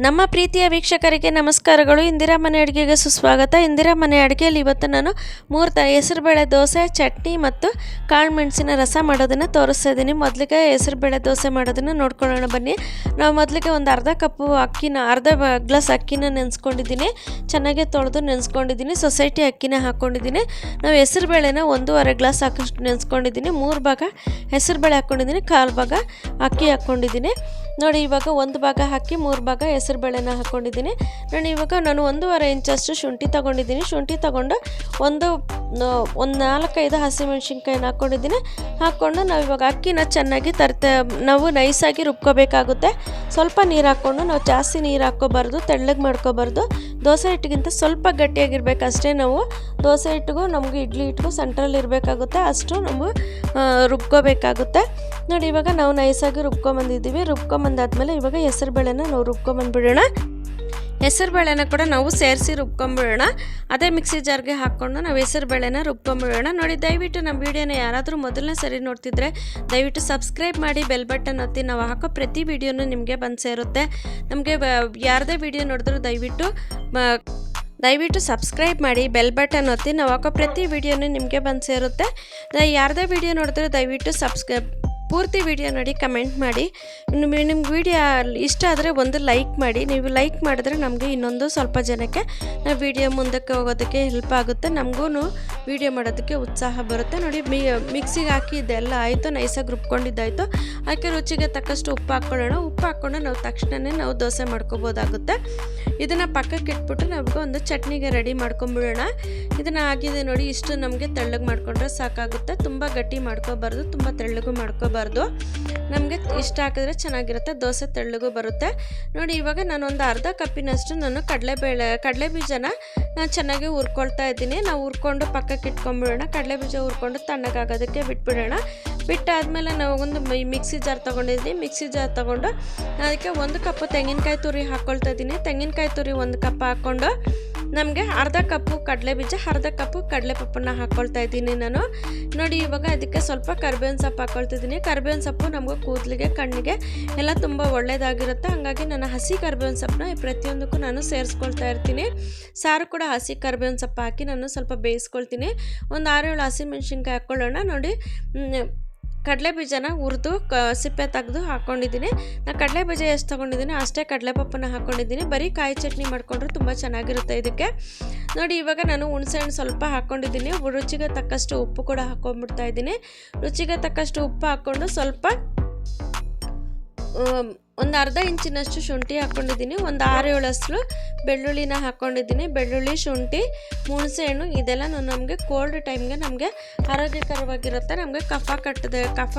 ನಮ್ಮ ಪ್ರೀತಿಯ ವೀಕ್ಷಕರಿಗೆ ನಮಸ್ಕಾರಗಳು. ಇಂದಿರಾ ಮನೆ ಅಡುಗೆಗೆ ಸುಸ್ವಾಗತ. ಇಂದಿರಾ ಮನೆ ಅಡುಗೆಯಲ್ಲಿ ಇವತ್ತು ನಾನು ಹೆಸರುಬೇಳೆ ದೋಸೆ, ಚಟ್ನಿ ಮತ್ತು ಕಾಳು ಮೆಣಸಿನ ರಸ ಮಾಡೋದನ್ನು ತೋರಿಸ್ತಾ ಇದ್ದೀನಿ. ಮೊದಲಿಗೆ ಹೆಸರುಬೇಳೆ ದೋಸೆ ಮಾಡೋದನ್ನು ನೋಡ್ಕೊಳ್ಳೋಣ ಬನ್ನಿ. ನಾವು ಮೊದಲಿಗೆ ಒಂದು ಅರ್ಧ ಗ್ಲಾಸ್ ಅಕ್ಕಿನ ನೆನೆಸ್ಕೊಂಡಿದ್ದೀನಿ. ಚೆನ್ನಾಗಿ ತೊಳೆದು ನೆನೆಸ್ಕೊಂಡಿದ್ದೀನಿ. ಸೊಸೈಟಿ ಅಕ್ಕಿನ ಹಾಕ್ಕೊಂಡಿದ್ದೀನಿ. ನಾವು ಹೆಸರುಬೇಳೆನ 1.5 ಗ್ಲಾಸ್ ಹಾಕಷ್ಟು ನೆನೆಸ್ಕೊಂಡಿದ್ದೀನಿ. 3 ಭಾಗ ಹೆಸರುಬೇಳೆ ಹಾಕ್ಕೊಂಡಿದ್ದೀನಿ, 1/4 ಭಾಗ ಅಕ್ಕಿ ಹಾಕ್ಕೊಂಡಿದ್ದೀನಿ. ನೋಡಿ, ಇವಾಗ 1 ಭಾಗ ಹಾಕಿ 3 ಭಾಗ ಹೆಸರುಬೇಳೆನ ಹಾಕ್ಕೊಂಡಿದ್ದೀನಿ. ಇವಾಗ ನಾನು 1.5 ಇಂಚಷ್ಟು ಶುಂಠಿ ತೊಗೊಂಡಿದ್ದೀನಿ. ಶುಂಠಿ ತೊಗೊಂಡು ಒಂದು 4-5 ಹಸಿಮೆಣ್ಸಿನ್ಕಾಯಿನ ಹಾಕ್ಕೊಂಡು ನಾವು ಇವಾಗ ಅಕ್ಕಿನ ಚೆನ್ನಾಗಿ ನಾವು ನೈಸಾಗಿ ರುಬ್ಕೋಬೇಕಾಗುತ್ತೆ. ಸ್ವಲ್ಪ ನೀರು ಹಾಕ್ಕೊಂಡು, ನಾವು ಜಾಸ್ತಿ ನೀರು ಹಾಕ್ಕೋಬಾರ್ದು, ತೆಳ್ಳಗೆ ಮಾಡ್ಕೋಬಾರ್ದು. ದೋಸೆ ಹಿಟ್ಟಿಗಿಂತ ಸ್ವಲ್ಪ ಗಟ್ಟಿಯಾಗಿರ್ಬೇಕು ಅಷ್ಟೇ. ನಾವು ದೋಸೆ ಹಿಟ್ಟಿಗೂ ನಮಗೆ ಇಡ್ಲಿ ಹಿಟ್ಟಿಗೂ ಸೆಂಟ್ರಲ್ಲಿ ಇರಬೇಕಾಗುತ್ತೆ, ಅಷ್ಟು ನಾವು ರುಬ್ಕೋಬೇಕಾಗುತ್ತೆ. ನೋಡಿ, ಇವಾಗ ನಾವು ನೈಸಾಗಿ ರುಬ್ಕೊಂಬಂದಿದ್ದೀವಿ. ರುಬ್ಕೊಂಬಂದಾದ್ಮೇಲೆ ಇವಾಗ ಹೆಸರುಬೇಳೆನ ನಾವು ರುಬ್ಕೊಂಬಂದ್ಬಿಡೋಣ. ಹೆಸರುಬೇಳೆನ ಕೂಡ ನಾವು ಸೇರಿಸಿ ರುಬ್ಕೊಂಬಿಡೋಣ. ಅದೇ ಮಿಕ್ಸಿ ಜಾರ್ಗೆ ಹಾಕ್ಕೊಂಡು ನಾವು ಹೆಸರುಬೇಳೆನ ರುಬ್ಕೊಂಬಿಡೋಣ. ನೋಡಿ, ದಯವಿಟ್ಟು ನಮ್ಮ ವೀಡಿಯೋನ ಯಾರಾದರೂ ಮೊದಲನೇ ಸರಿ ನೋಡ್ತಿದ್ರೆ ದಯವಿಟ್ಟು ಸಬ್ಸ್ಕ್ರೈಬ್ ಮಾಡಿ, ಬೆಲ್ ಬಟನ್ ಒತ್ತಿ. ನಾವು ಹಾಕೋ ಪ್ರತಿ ವೀಡಿಯೋನೂ ನಿಮಗೆ ಬಂದು ಸೇರುತ್ತೆ. ನಮಗೆ ಯಾರದೇ ವೀಡಿಯೋ ನೋಡಿದ್ರೂ ದಯವಿಟ್ಟು ಸಬ್ಸ್ಕ್ರೈಬ್ ಮಾಡಿ, ಬೆಲ್ ಬಟನ್ ಒತ್ತಿ. ನಾವು ಹಾಕೋ ಪ್ರತಿ ವೀಡಿಯೋನೂ ನಿಮಗೆ ಬಂದು ಸೇರುತ್ತೆ. ಯಾರದೇ ವೀಡಿಯೋ ನೋಡಿದ್ರೂ ದಯವಿಟ್ಟು ಪೂರ್ತಿ ವಿಡಿಯೋ ನೋಡಿ ಕಮೆಂಟ್ ಮಾಡಿ. ನಿಮ್ಗೆ ವಿಡಿಯೋ ಇಷ್ಟ ಆದರೆ ಒಂದು ಲೈಕ್ ಮಾಡಿ. ನೀವು ಲೈಕ್ ಮಾಡಿದ್ರೆ ನಮಗೆ ಇನ್ನೊಂದು ಸ್ವಲ್ಪ ಜನಕ್ಕೆ ನಾವು ವಿಡಿಯೋ ಮುಂದಕ್ಕೆ ಹೋಗೋದಕ್ಕೆ ಹೆಲ್ಪ್ ಆಗುತ್ತೆ. ನಮಗೂ ವಿಡಿಯೋ ಮಾಡೋದಕ್ಕೆ ಉತ್ಸಾಹ ಬರುತ್ತೆ. ನೋಡಿ, ಮಿಕ್ಸಿಗೆ ಹಾಕಿ ಇದೆಲ್ಲ ಆಯಿತು, ನೈಸಾಗಿ ರುಬ್ಕೊಂಡಿದ್ದಾಯಿತು. ಅದಕ್ಕೆ ರುಚಿಗೆ ತಕ್ಕಷ್ಟು ಉಪ್ಪು ಹಾಕ್ಕೊಳ್ಳೋಣ. ಉಪ್ಪು ಹಾಕ್ಕೊಂಡು ನಾವು ತಕ್ಷಣವೇ ನಾವು ದೋಸೆ ಮಾಡ್ಕೋಬೋದಾಗುತ್ತೆ. ಇದನ್ನು ಪಕ್ಕಕ್ಕೆ ಇಟ್ಬಿಟ್ಟು ನಮಗೆ ಒಂದು ಚಟ್ನಿಗೆ ರೆಡಿ ಮಾಡ್ಕೊಂಬಿಡೋಣ. ಇದನ್ನು ಆಗಿದೆ ನೋಡಿ, ಇಷ್ಟು ನಮಗೆ ತೆಳ್ಳಗೆ ಮಾಡಿಕೊಂಡ್ರೆ ಸಾಕಾಗುತ್ತೆ. ತುಂಬ ಗಟ್ಟಿ ಮಾಡ್ಕೋಬಾರ್ದು, ತುಂಬ ತೆಳ್ಳಗೂ ಮಾಡ್ಕೋಬಾರ್ದು. ನಮಗೆ ಇಷ್ಟ ಹಾಕಿದ್ರೆ ಚೆನ್ನಾಗಿರುತ್ತೆ, ದೋಸೆ ತೆಳ್ಳಗೂ ಬರುತ್ತೆ. ನೋಡಿ, ಇವಾಗ ನಾನು ಒಂದು ಅರ್ಧ ಕಪ್ಪಿನಷ್ಟು ನಾನು ಕಡಲೆ ಬೀಜನ ನಾನು ಚೆನ್ನಾಗಿ ಹುರ್ಕೊಳ್ತಾ ಇದ್ದೀನಿ. ನಾವು ಹುರ್ಕೊಂಡು ಪಕ್ಕಕ್ಕೆ ಇಟ್ಕೊಂಡ್ಬಿಡೋಣ. ಕಡಲೆ ಬೀಜ ಹುರ್ಕೊಂಡು ತಣ್ಣಗಾಗೋದಕ್ಕೆ ಬಿಟ್ಬಿಡೋಣ. ಬಿಟ್ಟಾದಮೇಲೆ ನಾವು ಒಂದು ಮಿಕ್ಸಿ ಜಾರ್ ತೊಗೊಂಡಿದ್ದೀನಿ. ಮಿಕ್ಸಿ ಜಾರ್ ತೊಗೊಂಡು ಅದಕ್ಕೆ 1 ಕಪ್ ತೆಂಗಿನಕಾಯಿ ತುರಿ ಹಾಕ್ಕೊಳ್ತಾ ಇದ್ದೀನಿ. ತೆಂಗಿನಕಾಯಿ ತುರಿ 1 ಕಪ್ ಹಾಕ್ಕೊಂಡು ನಮಗೆ ಅರ್ಧ ಕಪ್ಪು ಕಡಲೆ ಬೀಜ, ಅರ್ಧ ಕಪ್ಪು ಕಡಲೆಪಪ್ಪನ್ನು ಹಾಕ್ಕೊಳ್ತಾ ಇದ್ದೀನಿ ನಾನು. ನೋಡಿ, ಇವಾಗ ಅದಕ್ಕೆ ಸ್ವಲ್ಪ ಕರಿಬೇವಿನ ಸೊಪ್ಪು ಹಾಕ್ಕೊಳ್ತಿದ್ದೀನಿ. ಕರಿಬೇವಿನ ಸೊಪ್ಪು ನಮಗೆ ಕೂದಲಿಗೆ, ಕಣ್ಣಿಗೆ ಎಲ್ಲ ತುಂಬ ಒಳ್ಳೆಯದಾಗಿರುತ್ತೆ. ಹಾಗಾಗಿ ನಾನು ಹಸಿ ಕರಿಬೇವಿನ ಸೊಪ್ಪನ್ನ ಪ್ರತಿಯೊಂದಕ್ಕೂ ನಾನು ಸೇರಿಸ್ಕೊಳ್ತಾ ಇರ್ತೀನಿ. ಸಾರು ಕೂಡ ಹಸಿ ಕರಿಬೇವಿನ ಸೊಪ್ಪು ಹಾಕಿ ನಾನು ಸ್ವಲ್ಪ ಬೇಯಿಸ್ಕೊಳ್ತೀನಿ. ಒಂದು 6-7 ಹಸಿಮೆಣ್ಸಿನ್ಕಾಯಿ ಹಾಕ್ಕೊಳ್ಳೋಣ. ನೋಡಿ, ಕಡಲೆ ಬೀಜನ ಹುರಿದು ಸಿಪ್ಪೆ ತೆಗೆದು ಹಾಕ್ಕೊಂಡಿದ್ದೀನಿ. ನಾನು ಕಡಲೆ ಬೀಜ ಎಷ್ಟು ತೊಗೊಂಡಿದ್ದೀನಿ ಅಷ್ಟೇ ಕಡಲೆಪಪ್ಪನ ಹಾಕ್ಕೊಂಡಿದ್ದೀನಿ. ಬರೀ ಕಾಯಿ ಚಟ್ನಿ ಮಾಡಿಕೊಂಡ್ರೆ ತುಂಬ ಚೆನ್ನಾಗಿರುತ್ತೆ ಇದಕ್ಕೆ. ನೋಡಿ, ಇವಾಗ ನಾನು ಹುಣಸೆಹಣ್ಣು ಸ್ವಲ್ಪ ಹಾಕ್ಕೊಂಡಿದ್ದೀನಿ. ರುಚಿಗೆ ತಕ್ಕಷ್ಟು ಉಪ್ಪು ಕೂಡ ಹಾಕ್ಕೊಂಡ್ಬಿಡ್ತಾ ಇದ್ದೀನಿ. ರುಚಿಗೆ ತಕ್ಕಷ್ಟು ಉಪ್ಪು ಹಾಕ್ಕೊಂಡು ಸ್ವಲ್ಪ ಒಂದು ಅರ್ಧ ಇಂಚಿನಷ್ಟು ಶುಂಠಿ ಹಾಕ್ಕೊಂಡಿದ್ದೀನಿ. ಒಂದು 6-7 ಹಸಿರು ಬೆಳ್ಳುಳ್ಳಿನ ಹಾಕ್ಕೊಂಡಿದ್ದೀನಿ. ಬೆಳ್ಳುಳ್ಳಿ, ಶುಂಠಿ, ಹುಣಸೆಹಣ್ಣು ಇದೆಲ್ಲ ನಮಗೆ ಕೋಲ್ಡ್ ಟೈಮ್ಗೆ ನಮಗೆ ಆರೋಗ್ಯಕರವಾಗಿರುತ್ತೆ. ನಮಗೆ ಕಫ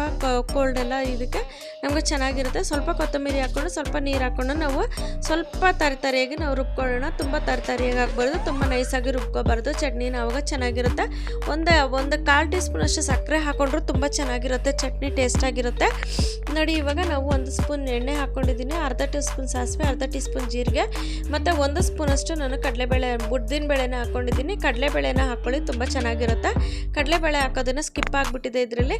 ಕೋಲ್ಡ್ ಎಲ್ಲ ಇದಕ್ಕೆ ನಮಗೆ ಚೆನ್ನಾಗಿರುತ್ತೆ. ಸ್ವಲ್ಪ ಕೊತ್ತಂಬರಿ ಹಾಕ್ಕೊಂಡು ಸ್ವಲ್ಪ ನೀರು ಹಾಕ್ಕೊಂಡು ನಾವು ಸ್ವಲ್ಪ ತರಿಯಾಗಿ ನಾವು ರುಬ್ಕೊಳ್ಳೋಣ. ತುಂಬ ತರಿಯಾಗಿ ಹಾಕ್ಬಾರ್ದು, ತುಂಬ ನೈಸಾಗಿ ರುಬ್ಕೋಬಾರ್ದು. ಚಟ್ನಿನ ಆವಾಗ ಚೆನ್ನಾಗಿರುತ್ತೆ. ಒಂದು 1/4 ಟೀ ಸ್ಪೂನ್ ಅಷ್ಟು ಸಕ್ಕರೆ ಹಾಕ್ಕೊಂಡ್ರು ತುಂಬ ಚೆನ್ನಾಗಿರುತ್ತೆ, ಚಟ್ನಿ ಟೇಸ್ಟಾಗಿರುತ್ತೆ. ನೋಡಿ, ಇವಾಗ ನಾವು 1 ಸ್ಪೂನ್ ಎಣ್ಣೆ ಹಾಕ್ಕೊಂಡಿದ್ದೀನಿ. ಅರ್ಧ ಟೀ ಸ್ಪೂನ್ ಸಾಸಿವೆ, ಅರ್ಧ ಟೀ ಸ್ಪೂನ್ ಜೀರಿಗೆ ಮತ್ತು 1 ಸ್ಪೂನಷ್ಟು ನಾನು ಉದ್ದಿನ ಬೇಳೆನ ಹಾಕ್ಕೊಂಡಿದ್ದೀನಿ. ಕಡಲೆಬೇಳೆನ ಹಾಕ್ಕೊಳ್ಳಿ, ತುಂಬ ಚೆನ್ನಾಗಿರುತ್ತೆ. ಕಡಲೆಬೇಳೆ ಹಾಕೋದನ್ನು ಸ್ಕಿಪ್ ಆಗಿಬಿಟ್ಟಿದೆ ಇದರಲ್ಲಿ.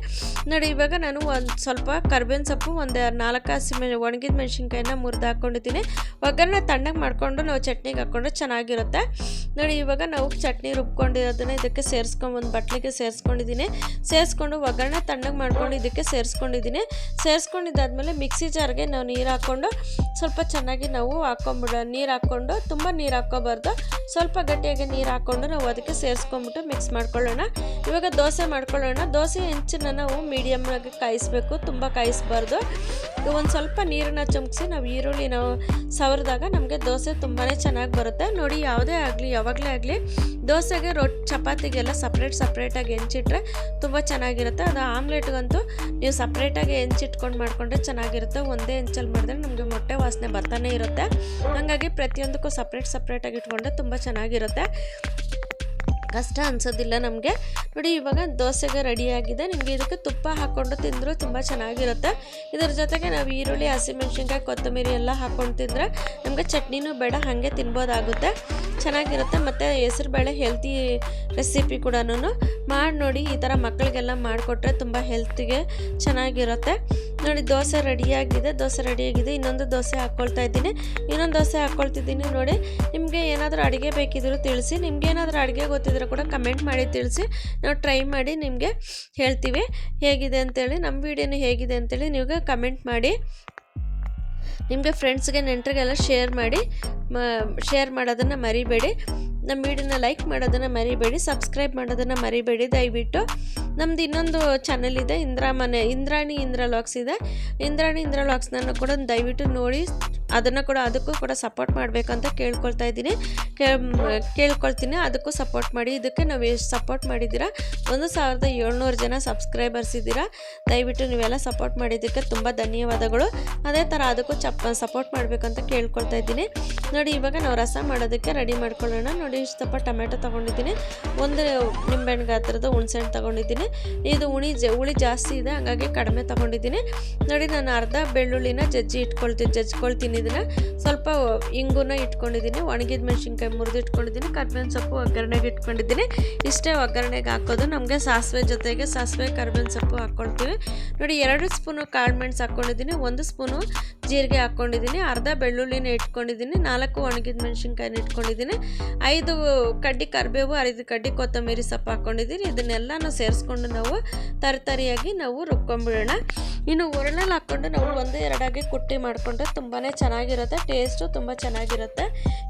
ನೋಡಿ, ಇವಾಗ ನಾನು ಒಂದು ಸ್ವಲ್ಪ ಕರಿಬೇವಿನ ಸೊಪ್ಪು, ಒಂದು 4 ಒಣಗಿದ ಮೆಣಸಿನ್ಕಾಯಿನ ಮುರಿದು ಹಾಕ್ಕೊಂಡಿದ್ದೀನಿ. ಒಗ್ಗರಣೆ ತಣ್ಣಗೆ ಮಾಡಿಕೊಂಡು ನಾವು ಚಟ್ನಿಗೆ ಹಾಕ್ಕೊಂಡ್ರೆ ಚೆನ್ನಾಗಿರುತ್ತೆ. ನೋಡಿ, ಇವಾಗ ನಾವು ಚಟ್ನಿ ರುಬ್ಕೊಂಡಿರೋದನ್ನು ಇದಕ್ಕೆ ಒಂದು ಬಟ್ಲಿಗೆ ಸೇರಿಸ್ಕೊಂಡಿದ್ದೀನಿ. ಸೇರಿಸ್ಕೊಂಡು ಒಗ್ಗರಣೆ ತಣ್ಣಗೆ ಮಾಡ್ಕೊಂಡು ಇದಕ್ಕೆ ಸೇರಿಸ್ಕೊಂಡಿದ್ದೀನಿ. ಸೇರಿಸ್ಕೊಂಡಿದ್ದಾದಮೇಲೆ ಮಿಕ್ಸಿ ಜಾರ್ಗೆ ನಾವು ನೀರು ಹಾಕ್ಕೊಂಡು ಸ್ವಲ್ಪ ಚೆನ್ನಾಗಿ ನಾವು ನೀರು ಹಾಕ್ಕೊಂಡು, ತುಂಬ ನೀರು ಹಾಕ್ಕೋಬಾರ್ದು, ಸ್ವಲ್ಪ ಗಟ್ಟಿಯಾಗಿ ನೀರು ಹಾಕ್ಕೊಂಡು ನಾವು ಅದಕ್ಕೆ ಸೇರಿಸ್ಕೊಂಡ್ಬಿಟ್ಟು ಮಿಕ್ಸ್ ಮಾಡ್ಕೊಳ್ಳೋಣ. ಇವಾಗ ದೋಸೆ ಮಾಡ್ಕೊಳ್ಳೋಣ. ದೋಸೆ ಹೆಂಚನ್ನು ನಾವು ಮೀಡಿಯಮ್ ಆಗಿ ಕಾಯಿಸಬೇಕು, ತುಂಬ ಕಾಯಿಸಬಾರ್ದು. ಒಂದು ಸ್ವಲ್ಪ ನೀರನ್ನು ಚಮಕಿಸಿ ನಾವು ಈರುಳ್ಳಿ ನಾವು ಸವರಿದಾಗ ನಮಗೆ ದೋಸೆ ತುಂಬಾ ಚೆನ್ನಾಗಿ ಬರುತ್ತೆ. ನೋಡಿ, ಯಾವುದೇ ಆಗಲಿ ಯಾವಾಗಲೇ ಆಗಲಿ ದೋಸೆಗೆ ಚಪಾತಿಗೆಲ್ಲ ಸಪ್ರೇಟಾಗಿ ಹೆಂಚಿಟ್ರೆ ತುಂಬ ಚೆನ್ನಾಗಿರುತ್ತೆ. ಅದು ಆಮ್ಲೆಟ್ಗಂತೂ ನೀವು ಸಪ್ರೇಟಾಗಿ ಹೆಂಚಿಟ್ಕೊಂಡು ಮಾಡಿಕೊಂಡ್ರೆ ಚೆನ್ನಾಗಿರುತ್ತೆ. ಒಂದೇ ಹೆಂಚಲ್ಲಿ ಮಾಡಿದ್ರೆ ನಮಗೆ ಮೊಟ್ಟೆ ವಾಸನೆ ಬರ್ತಾನೆ ಇರುತ್ತೆ. ಹಾಗಾಗಿ ಪ್ರತಿಯೊಂದಕ್ಕೂ ಸಪ್ರೇಟಾಗಿ ಇಟ್ಕೊಂಡ್ರೆ ತುಂಬ ಚೆನ್ನಾಗಿರುತ್ತೆ, ಕಷ್ಟ ಅನ್ಸೋದಿಲ್ಲ ನಮಗೆ. ನೋಡಿ, ಇವಾಗ ದೋಸೆಗೆ ರೆಡಿಯಾಗಿದೆ. ನಿಮಗೆ ಇದಕ್ಕೆ ತುಪ್ಪ ಹಾಕ್ಕೊಂಡು ತಿಂದರೂ ತುಂಬ ಚೆನ್ನಾಗಿರುತ್ತೆ. ಇದರ ಜೊತೆಗೆ ನಾವು ಈರುಳ್ಳಿ, ಹಸಿಮೆಣ್ಸಿನ್ಕಾಯಿ, ಕೊತ್ತಂಬರಿ ಎಲ್ಲ ಹಾಕ್ಕೊಂಡು ತಿಂದರೆ ನಮಗೆ ಚಟ್ನಿನೂ ಬೇಡ, ಹಾಗೆ ತಿನ್ಬೋದಾಗುತ್ತೆ, ಚೆನ್ನಾಗಿರುತ್ತೆ. ಮತ್ತು ಹೆಸರುಬೇಳೆ ಹೆಲ್ತಿ ರೆಸಿಪಿ ಕೂಡ ಮಾಡಿ ನೋಡಿ. ಈ ಥರ ಮಕ್ಕಳಿಗೆಲ್ಲ ಮಾಡಿಕೊಟ್ರೆ ತುಂಬ ಹೆಲ್ತಿಗೆ ಚೆನ್ನಾಗಿರುತ್ತೆ. ನೋಡಿ ದೋಸೆ ರೆಡಿಯಾಗಿದೆ. ಇನ್ನೊಂದು ದೋಸೆ ಹಾಕ್ಕೊಳ್ತಾ ಇದ್ದೀನಿ. ಇನ್ನೊಂದು ದೋಸೆ ಹಾಕ್ಕೊಳ್ತಿದ್ದೀನಿ. ನೋಡಿ ನಿಮಗೆ ಏನಾದರೂ ಅಡುಗೆ ಬೇಕಿದ್ದರೂ ತಿಳಿಸಿ. ನಿಮ್ಗೆ ಏನಾದರೂ ಅಡುಗೆ ಗೊತ್ತಿದ್ರೂ ಕೂಡ ಕಮೆಂಟ್ ಮಾಡಿ ತಿಳಿಸಿ. ನಾವು ಟ್ರೈ ಮಾಡಿ ನಿಮಗೆ ಹೇಳ್ತೀವಿ ಹೇಗಿದೆ ಅಂತೇಳಿ. ನಮ್ಮ ವಿಡಿಯೋನ ಹೇಗಿದೆ ಅಂತೇಳಿ ನೀವು ಕಮೆಂಟ್ ಮಾಡಿ. ನಿಮಗೆ ಫ್ರೆಂಡ್ಸ್ಗೆ ನೆಂಟರಿಗೆಲ್ಲ ಶೇರ್ ಮಾಡೋದನ್ನು ಮರಿಬೇಡಿ. ನಮ್ಮ ವಿಡಿಯೋನ ಲೈಕ್ ಮಾಡೋದನ್ನು ಮರಿಬೇಡಿ. ಸಬ್ಸ್ಕ್ರೈಬ್ ಮಾಡೋದನ್ನು ಮರಿಬೇಡಿ ದಯವಿಟ್ಟು. ನಮ್ಮದು ಇನ್ನೊಂದು ಚಾನಲ್ ಇದೆ, ಇಂದ್ರಾಣಿ ವ್ಲಾಗ್ಸ್ ಇದೆ. ಇಂದ್ರಾಣಿ ವ್ಲಾಗ್ಸ್ನ ಕೂಡ ದಯವಿಟ್ಟು ನೋಡಿ, ಅದಕ್ಕೂ ಕೂಡ ಸಪೋರ್ಟ್ ಮಾಡಬೇಕಂತ ಕೇಳ್ಕೊಳ್ತೀನಿ. ಅದಕ್ಕೂ ಸಪೋರ್ಟ್ ಮಾಡಿ. ಇದಕ್ಕೆ ನಾವು ಎಷ್ಟು ಸಪೋರ್ಟ್ ಮಾಡಿದ್ದೀರಾ, 1700 ಜನ ಸಬ್ಸ್ಕ್ರೈಬರ್ಸ್ ಇದ್ದೀರಾ. ದಯವಿಟ್ಟು ನೀವೆಲ್ಲ ಸಪೋರ್ಟ್ ಮಾಡಿದ್ದಕ್ಕೆ ತುಂಬ ಧನ್ಯವಾದಗಳು. ಅದೇ ಥರ ಅದಕ್ಕೂ ಸಪೋರ್ಟ್ ಮಾಡಬೇಕಂತ ಕೇಳ್ಕೊಳ್ತಾ ಇದ್ದೀನಿ. ನೋಡಿ ಇವಾಗ ನಾವು ರಸ ಮಾಡೋದಕ್ಕೆ ರೆಡಿ ಮಾಡ್ಕೊಳ್ಳೋಣ. ನೋಡಿ ಇಷ್ಟು ಸ್ವಲ್ಪ ಟೊಮೆಟೊ ತೊಗೊಂಡಿದ್ದೀನಿ, ಒಂದು ನಿಂಬೆಹಣ್ಣು ಗಾತ್ರದ ಹುಣಸೆಹಣ್ಣು ತೊಗೊಂಡಿದ್ದೀನಿ. ಇದು ಹುಳಿ ಜಾಸ್ತಿ ಇದೆ, ಹಾಗಾಗಿ ಕಡಿಮೆ ತೊಗೊಂಡಿದ್ದೀನಿ. ನೋಡಿ ನಾನು ಅರ್ಧ ಬೆಳ್ಳುಳ್ಳಿನ ಜಜ್ಕೊಳ್ತೀನಿ. ಇದನ್ನು ಸ್ವಲ್ಪ ಇಂಗುನ ಇಟ್ಕೊಂಡಿದ್ದೀನಿ, ಒಣಗಿದ ಮೆಣಸಿನ್ಕಾಯಿ ಮುರಿದು ಇಟ್ಕೊಂಡಿದ್ದೀನಿ, ಕರಿಬೇವಿನ ಸೊಪ್ಪು ಒಗ್ಗರಣೆಗೆ ಇಟ್ಕೊಂಡಿದ್ದೀನಿ. ಇಷ್ಟೇ ಒಗ್ಗರಣೆಗೆ ಹಾಕೋದು. ನಮಗೆ ಸಾಸಿವೆ ಜೊತೆಗೆ ಕರಿಬೇವಿನ ಸೊಪ್ಪು ಹಾಕ್ಕೊಳ್ತೀವಿ. ನೋಡಿ 2 ಸ್ಪೂನು ಕಾಳು ಮೆಣಸು ಹಾಕ್ಕೊಂಡಿದ್ದೀನಿ, 1 ಸ್ಪೂನು ಜೀರಿಗೆ ಹಾಕ್ಕೊಂಡಿದ್ದೀನಿ, ಅರ್ಧ ಬೆಳ್ಳುಳ್ಳಿನ ಇಟ್ಕೊಂಡಿದ್ದೀನಿ, 4 ಒಣಗಿದ ಮೆಣಸಿನ್ಕಾಯಿನ ಇಟ್ಕೊಂಡಿದ್ದೀನಿ, 5 ಕಡ್ಡಿ ಕರಿಬೇವು, 5 ಕಡ್ಡಿ ಕೊತ್ತಂಬರಿ ಸೊಪ್ಪು ಹಾಕ್ಕೊಂಡಿದ್ದೀನಿ. ಇದನ್ನೆಲ್ಲನೂ ಸೇರಿಸ್ಕೊಂಡು ನಾವು ತರಿಯಾಗಿ ನಾವು ರುಬ್ಕೊಂಡ್ಬಿಡೋಣ. ಇನ್ನು ಒರಳಲ್ಲಿ ಹಾಕ್ಕೊಂಡು ನಾವು 1-2 ಕುಟ್ಟಿ ಮಾಡಿಕೊಂಡ್ರೆ ತುಂಬಾ ಚೆನ್ನಾಗಿರುತ್ತೆ, ಟೇಸ್ಟು ತುಂಬ ಚೆನ್ನಾಗಿರುತ್ತೆ.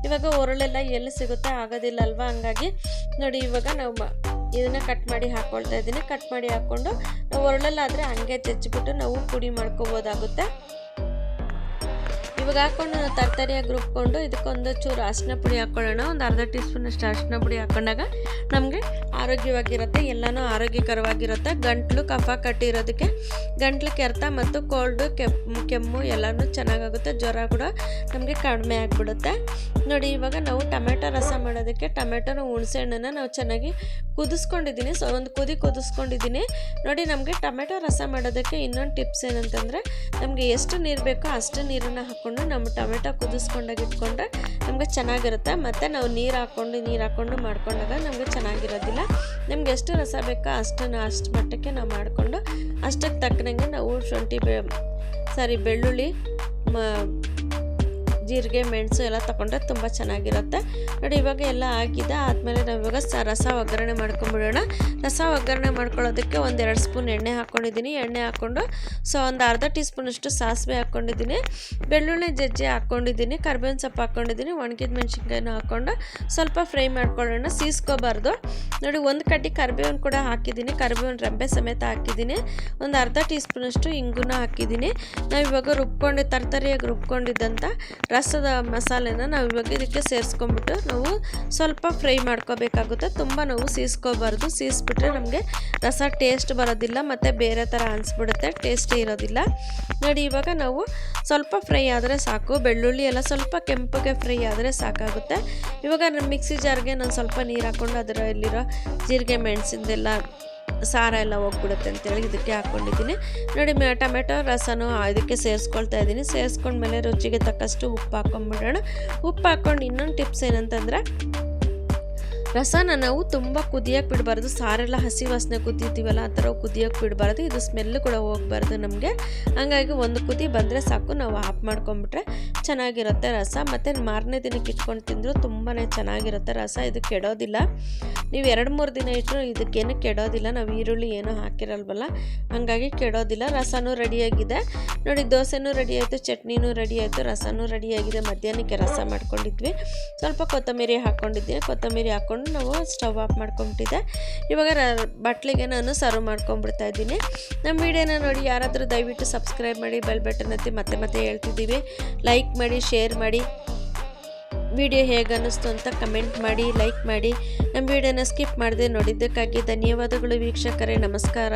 ಇವಾಗ ಒರಳೆಲ್ಲ ಎಲ್ಲಿ ಸಿಗುತ್ತೆ, ಆಗೋದಿಲ್ಲ ಅಲ್ವಾ. ಹಂಗಾಗಿ ನೋಡಿ ಇವಾಗ ನಾವು ಇದನ್ನು ಕಟ್ ಮಾಡಿ ಹಾಕ್ಕೊಳ್ತಾ ಇದ್ದೀನಿ. ಕಟ್ ಮಾಡಿ ಹಾಕ್ಕೊಂಡು ನಾವು ಒರಳಲ್ಲಾದರೆ ಹಂಗೆ ಜಜ್ಜಿಬಿಟ್ಟು ನಾವು ಪುಡಿ ಮಾಡ್ಕೋಬೋದಾಗುತ್ತೆ. ಇವಾಗ ಹಾಕ್ಕೊಂಡು ನಾವು ತರಕಾರಿಯಾಗಿ ರುಬ್ಕೊಂಡು ಇದಕ್ಕೊಂದು ಚೂರು ಅರಿಶಿನ ಪುಡಿ ಹಾಕ್ಕೊಳ್ಳೋಣ. ಒಂದು ಅರ್ಧ ಟೀ ಸ್ಪೂನಷ್ಟು ಅರಿಶಿನ ಪುಡಿ ಹಾಕ್ಕೊಂಡಾಗ ನಮಗೆ ಆರೋಗ್ಯವಾಗಿರುತ್ತೆ, ಎಲ್ಲನೂ ಆರೋಗ್ಯಕರವಾಗಿರುತ್ತೆ. ಗಂಟ್ಲು ಕಫ ಕಟ್ಟಿರೋದಕ್ಕೆ, ಗಂಟ್ಲು ಕೆರೆತ ಮತ್ತು ಕೋಲ್ಡು ಕೆಮ್ಮು ಎಲ್ಲನೂ ಚೆನ್ನಾಗಾಗುತ್ತೆ. ಜ್ವರ ಕೂಡ ನಮಗೆ ಕಡಿಮೆ ಆಗಿಬಿಡುತ್ತೆ. ನೋಡಿ ಇವಾಗ ನಾವು ಟೊಮೆಟೊ ರಸ ಮಾಡೋದಕ್ಕೆ ಟೊಮೆಟೊನ ಹುಣಸೆಹಣ್ಣನ್ನು ನಾವು ಚೆನ್ನಾಗಿ ಕುದಿಸ್ಕೊಂಡಿದ್ದೀನಿ. ಒಂದು ಕುದಿಸ್ಕೊಂಡಿದ್ದೀನಿ. ನೋಡಿ ನಮಗೆ ಟೊಮೆಟೊ ರಸ ಮಾಡೋದಕ್ಕೆ ಇನ್ನೊಂದು ಟಿಪ್ಸ್ ಏನಂತಂದರೆ, ನಮಗೆ ಎಷ್ಟು ನೀರು ಬೇಕೋ ಅಷ್ಟು ನೀರನ್ನು ಹಾಕ್ಕೊಂಡು ನಮ್ಮ ಟೊಮೆಟೊ ಕುದಿಸ್ಕೊಂಡಾಗ ಇಟ್ಕೊಂಡ್ರೆ ನಮಗೆ ಚೆನ್ನಾಗಿರುತ್ತೆ. ಮತ್ತು ನಾವು ನೀರು ಹಾಕ್ಕೊಂಡು ಮಾಡ್ಕೊಂಡಾಗ ನಮಗೆ ಚೆನ್ನಾಗಿರೋದಿಲ್ಲ. ನಮ್ಗೆ ಎಷ್ಟು ರಸ ಬೇಕೋ ಅಷ್ಟು ಮಟ್ಟಕ್ಕೆ ನಾವು ಮಾಡಿಕೊಂಡು ಅಷ್ಟಕ್ಕೆ ತಕ್ಕನಂಗೆ ನಾವು ಬೆಳ್ಳುಳ್ಳಿ ಜೀರಿಗೆ ಮೆಣಸು ಎಲ್ಲ ತೊಗೊಂಡ್ರೆ ತುಂಬ ಚೆನ್ನಾಗಿರುತ್ತೆ. ನೋಡಿ ಇವಾಗ ಎಲ್ಲ ಆದಮೇಲೆ ನಾವು ಇವಾಗ ರಸ ಒಗ್ಗರಣೆ ಮಾಡ್ಕೊಂಬಿಡೋಣ. ರಸ ಒಗ್ಗರಣೆ ಮಾಡ್ಕೊಳ್ಳೋದಕ್ಕೆ 1-2 ಸ್ಪೂನ್ ಎಣ್ಣೆ ಹಾಕ್ಕೊಂಡಿದ್ದೀನಿ. ಎಣ್ಣೆ ಹಾಕ್ಕೊಂಡು ಒಂದು ಅರ್ಧ ಟೀ ಸ್ಪೂನಷ್ಟು ಸಾಸಿವೆ ಹಾಕ್ಕೊಂಡಿದ್ದೀನಿ, ಬೆಳ್ಳುಳ್ಳಿ ಜಜ್ಜಿ ಹಾಕ್ಕೊಂಡಿದ್ದೀನಿ, ಕರಿಬೇವಿನ ಸೊಪ್ಪು ಹಾಕ್ಕೊಂಡಿದ್ದೀನಿ, ಒಣಗಿದ ಮೆಣಸಿನ್ಕಾಯಿನ ಹಾಕ್ಕೊಂಡು ಸ್ವಲ್ಪ ಫ್ರೈ ಮಾಡ್ಕೊಳ್ಳೋಣ, ಸೀಸ್ಕೋಬಾರ್ದು. ನೋಡಿ 1 ಕಡ್ಡಿ ಕರಿಬೇವಿನ ಕೂಡ ಹಾಕಿದ್ದೀನಿ, ಕರಿಬೇವಿನ ರೆಂಬೆ ಸಮೇತ ಹಾಕಿದ್ದೀನಿ, ಒಂದು ಅರ್ಧ ಟೀ ಸ್ಪೂನಷ್ಟು ಇಂಗುನ ಹಾಕಿದ್ದೀನಿ. ನಾವು ಇವಾಗ ತರಕಾರಿಯಾಗಿ ರುಬ್ಕೊಂಡಿದ್ದಂಥ ರಸದ ಮಸಾಲೆನ ನಾವು ಇವಾಗ ಇದಕ್ಕೆ ಸೇರಿಸ್ಕೊಂಡ್ಬಿಟ್ಟು ನಾವು ಸ್ವಲ್ಪ ಫ್ರೈ ಮಾಡ್ಕೋಬೇಕಾಗುತ್ತೆ. ತುಂಬ ನಾವು ಸೀಸ್ಕೋಬಾರ್ದು, ಸೀಸ್ಬಿಟ್ರೆ ನಮಗೆ ರಸ ಟೇಸ್ಟ್ ಬರೋದಿಲ್ಲ ಮತ್ತು ಬೇರೆ ಥರ ಅನಿಸ್ಬಿಡುತ್ತೆ, ಟೇಸ್ಟೇ ಇರೋದಿಲ್ಲ. ನೋಡಿ ಇವಾಗ ನಾವು ಸ್ವಲ್ಪ ಫ್ರೈ ಆದರೆ ಸಾಕು, ಬೆಳ್ಳುಳ್ಳಿ ಎಲ್ಲ ಸ್ವಲ್ಪ ಕೆಂಪಗೆ ಫ್ರೈ ಆದರೆ ಸಾಕಾಗುತ್ತೆ. ಇವಾಗ ಮಿಕ್ಸಿ ಜಾರ್ಗೆ ನಾನು ಸ್ವಲ್ಪ ನೀರು ಹಾಕ್ಕೊಂಡು ಅದರಲ್ಲಿರೋ ಜೀರಿಗೆ ಮೆಣಸಿಂದೆಲ್ಲ ಸಾರ ಎಲ್ಲ ಹೋಗ್ಬಿಡುತ್ತೆ ಅಂತೇಳಿ ಇದಕ್ಕೆ ಹಾಕ್ಕೊಂಡಿದ್ದೀನಿ. ನೋಡಿ ಟೊಮೆಟೊ ರಸನೂ ಇದಕ್ಕೆ ಸೇರಿಸ್ಕೊಳ್ತಾ ಇದ್ದೀನಿ. ಸೇರಿಸ್ಕೊಂಡ್ಮೇಲೆ ರುಚಿಗೆ ತಕ್ಕಷ್ಟು ಉಪ್ಪು ಹಾಕ್ಕೊಂಡ್ಬಿಡೋಣ. ಉಪ್ಪು ಹಾಕ್ಕೊಂಡು ಇನ್ನೊಂದು ಟಿಪ್ಸ್ ಏನಂತಂದರೆ, ರಸನ ನಾವು ತುಂಬ ಕುದಿಯೋಕ್ಕೆ ಬಿಡಬಾರ್ದು. ಸಾರೆಲ್ಲ ಹಸಿ ವಾಸನೆ ಕುದೀತೀವಲ್ಲ, ಆ ಥರ ಕುದಿಯೋಕ್ಕೆ ಬಿಡಬಾರ್ದು. ಇದು ಸ್ಮೆಲ್ಲು ಕೂಡ ಹೋಗಬಾರ್ದು ನಮಗೆ. ಹಂಗಾಗಿ ಒಂದು ಕುದಿ ಬಂದರೆ ಸಾಕು, ನಾವು ಆಫ್ ಮಾಡ್ಕೊಂಬಿಟ್ರೆ ಚೆನ್ನಾಗಿರುತ್ತೆ ರಸ. ಮತ್ತು ಮಾರನೇ ದಿನಕ್ಕೆ ಇಟ್ಕೊಂಡು ತಿಂದರೂ ತುಂಬಾ ಚೆನ್ನಾಗಿರುತ್ತೆ ರಸ. ಇದು ಕೆಡೋದಿಲ್ಲ. ನೀವು 2-3 ದಿನ ಇಟ್ಟರು ಇದಕ್ಕೇನು ಕೆಡೋದಿಲ್ಲ, ನಾವು ಈರುಳ್ಳಿ ಏನೂ ಹಾಕಿರಲ್ವಲ್ಲ, ಹಾಗಾಗಿ ಕೆಡೋದಿಲ್ಲ. ರಸನೂ ರೆಡಿಯಾಗಿದೆ. ನೋಡಿ ದೋಸೆನೂ ರೆಡಿ ಆಯಿತು, ಚಟ್ನಿನೂ ರೆಡಿ ಆಯಿತು, ರಸನೂ ರೆಡಿಯಾಗಿದೆ. ಮಧ್ಯಾಹ್ನಕ್ಕೆ ರಸ ಮಾಡ್ಕೊಂಡಿದ್ವಿ. ಸ್ವಲ್ಪ ಕೊತ್ತಂಬರಿ ಹಾಕ್ಕೊಂಡಿದ್ದೀನಿ. ಕೊತ್ತಂಬರಿ ಹಾಕ್ಕೊಂಡು ನಾವು ಸ್ಟವ್ ಆಫ್ ಮಾಡ್ಕೊಂಬಿಟ್ಟಿದ್ದೆ. ಇವಾಗ ಬಟ್ಲಿಗೆ ನಾನು ಸರ್ವ್ ಮಾಡ್ಕೊಂಡ್ಬಿಡ್ತಾ ಇದ್ದೀನಿ. ನಮ್ಮ ವಿಡಿಯೋನ ನೋಡಿ ಯಾರಾದರೂ ದಯವಿಟ್ಟು ಸಬ್ಸ್ಕ್ರೈಬ್ ಮಾಡಿ, ಬೆಲ್ ಬಟನ್ ಒತ್ತಿ ಮತ್ತೆ ಹೇಳ್ತಿದ್ದೀವಿ. ಲೈಕ್ ಮಾಡಿ, ಶೇರ್ ಮಾಡಿ, ವಿಡಿಯೋ ಹೇಗೆ ಅನ್ನಿಸ್ತು ಅಂತ ಕಮೆಂಟ್ ಮಾಡಿ, ಲೈಕ್ ಮಾಡಿ. ನಮ್ಮ ವಿಡಿಯೋನ ಸ್ಕಿಪ್ ಮಾಡದೆ ನೋಡಿದ್ದಕ್ಕಾಗಿ ಧನ್ಯವಾದಗಳು ವೀಕ್ಷಕರೇ. ನಮಸ್ಕಾರ.